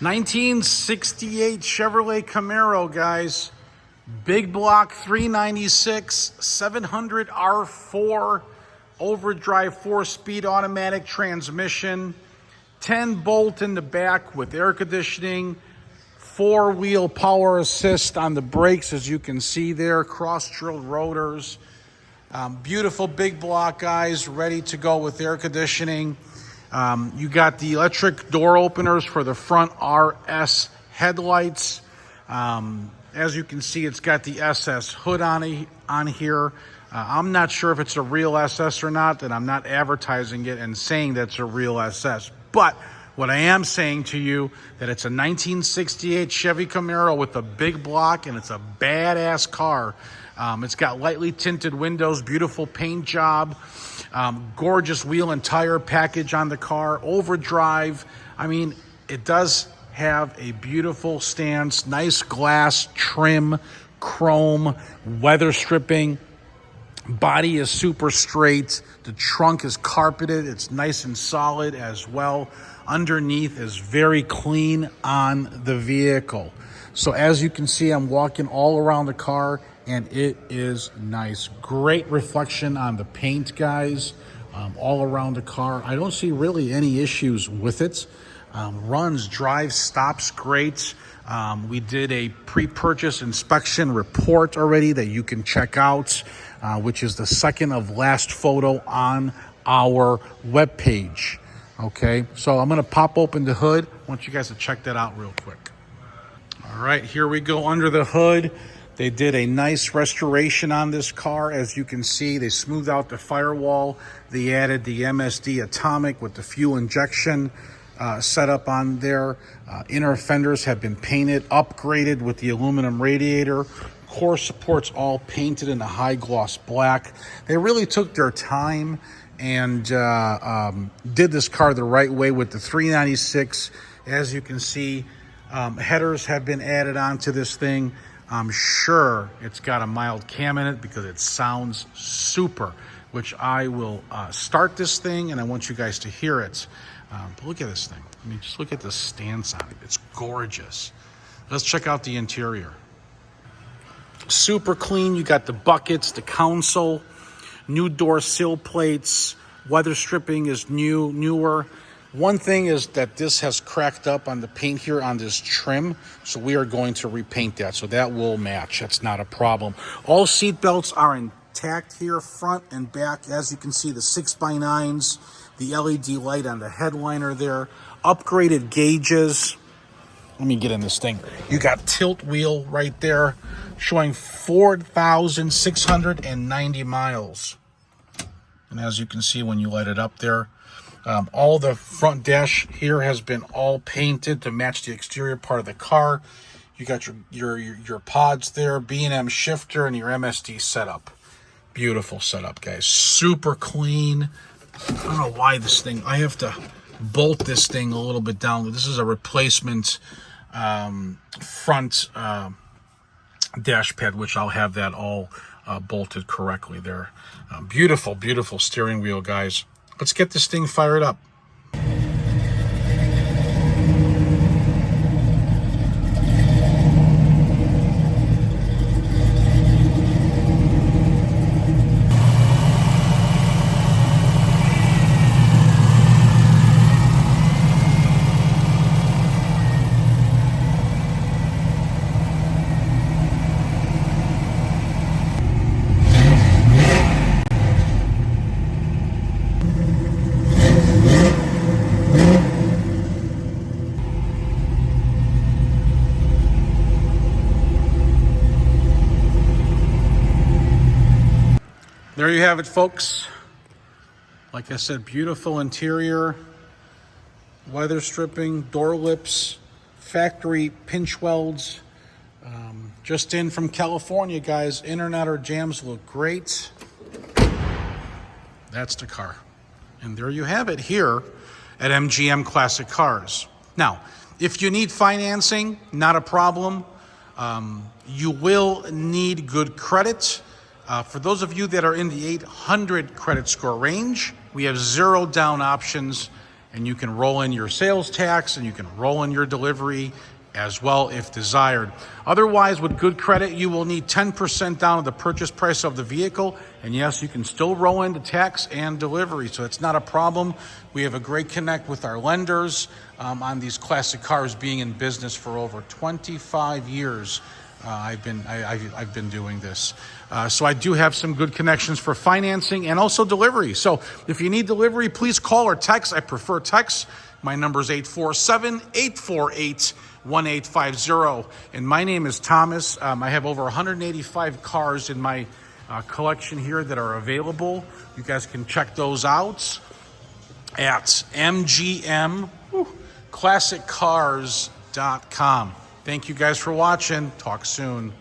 1968 Chevrolet Camaro, guys. Big block 396, 700 R4, overdrive 4-speed automatic transmission, 10-bolt in the back with air conditioning, 4-wheel power assist on the brakes, as you can see there, cross-drilled rotors. Beautiful big block, guys, ready to go with air conditioning. You got the electric door openers for the front RS headlights. As you can see, it's got the SS hood on here. I'm not sure if it's a real SS or not, and I'm not advertising it and saying that's a real SS. But what I am saying to you, that it's a 1968 Chevy Camaro with a big block, and it's a badass car. It's got lightly tinted windows, beautiful paint job, gorgeous wheel and tire package on the car, overdrive. I mean, it does have a beautiful stance, nice glass trim, chrome, weather stripping. Body is super straight. The trunk is carpeted. It's nice and solid as well. Underneath is very clean on the vehicle. So as you can see, I'm walking all around the car, and it is nice. Great reflection on the paint, guys, all around the car. I don't see really any issues with it. Runs, drives, stops great. We did a pre-purchase inspection report already that you can check out, which is the second of last photo on our webpage. Okay, so I'm gonna pop open the hood. I want you guys to check that out real quick. All right, here we go under the hood. They did a nice restoration on this car. As you can see, they smoothed out the firewall. They added the MSD Atomic with the fuel injection setup on there. Inner fenders have been painted, upgraded with the aluminum radiator. Core supports all painted in a high gloss black. They really took their time and did this car the right way with the 396. As you can see, headers have been added onto this thing. I'm sure it's got a mild cam in it because it sounds super, which I will start this thing and I want you guys to hear it. But look at this thing. I mean, just look at the stance on it. It's gorgeous. Let's check out the interior. Super clean. You got the buckets, the console, new door sill plates. Weather stripping is newer. One thing is that this has cracked up on the paint here on this trim, so we are going to repaint that, so that will match. That's not a problem. All seat belts are intact here, front and back. As you can see, the 6x9s, the LED light on the headliner there, upgraded gauges. Let me get in this thing. You got tilt wheel right there showing 4,690 miles. And as you can see when you light it up there, all the front dash here has been all painted to match the exterior part of the car. You got your pods there, B&M shifter, and your MSD setup. Beautiful setup, guys. Super clean. I don't know why this thing, I have to bolt this thing a little bit down. This is a replacement front dash pad, which I'll have that all bolted correctly there. Beautiful, beautiful steering wheel, guys. Let's get this thing fired up. There you have it, folks. Like I said, beautiful interior, weather stripping, door lips, factory pinch welds. Just in from California, guys. Inner and outer jams look great. That's the car. And there you have it here at MGM Classic Cars. Now, if you need financing, not a problem. You will need good credit. For those of you that are in the 800 credit score range, we have 0 down options, and you can roll in your sales tax and you can roll in your delivery as well if desired. Otherwise, with good credit, you will need 10% down of the purchase price of the vehicle. And yes, you can still roll into tax and delivery, so it's not a problem. We have a great connect with our lenders on these classic cars, being in business for over 25 years. I've been doing this. So I do have some good connections for financing and also delivery. So if you need delivery, please call or text. I prefer text. My number is 847-848-1850. And my name is Thomas. I have over 185 cars in my collection here that are available. You guys can check those out at MGM Classic Cars.com. Thank you guys for watching. Talk soon.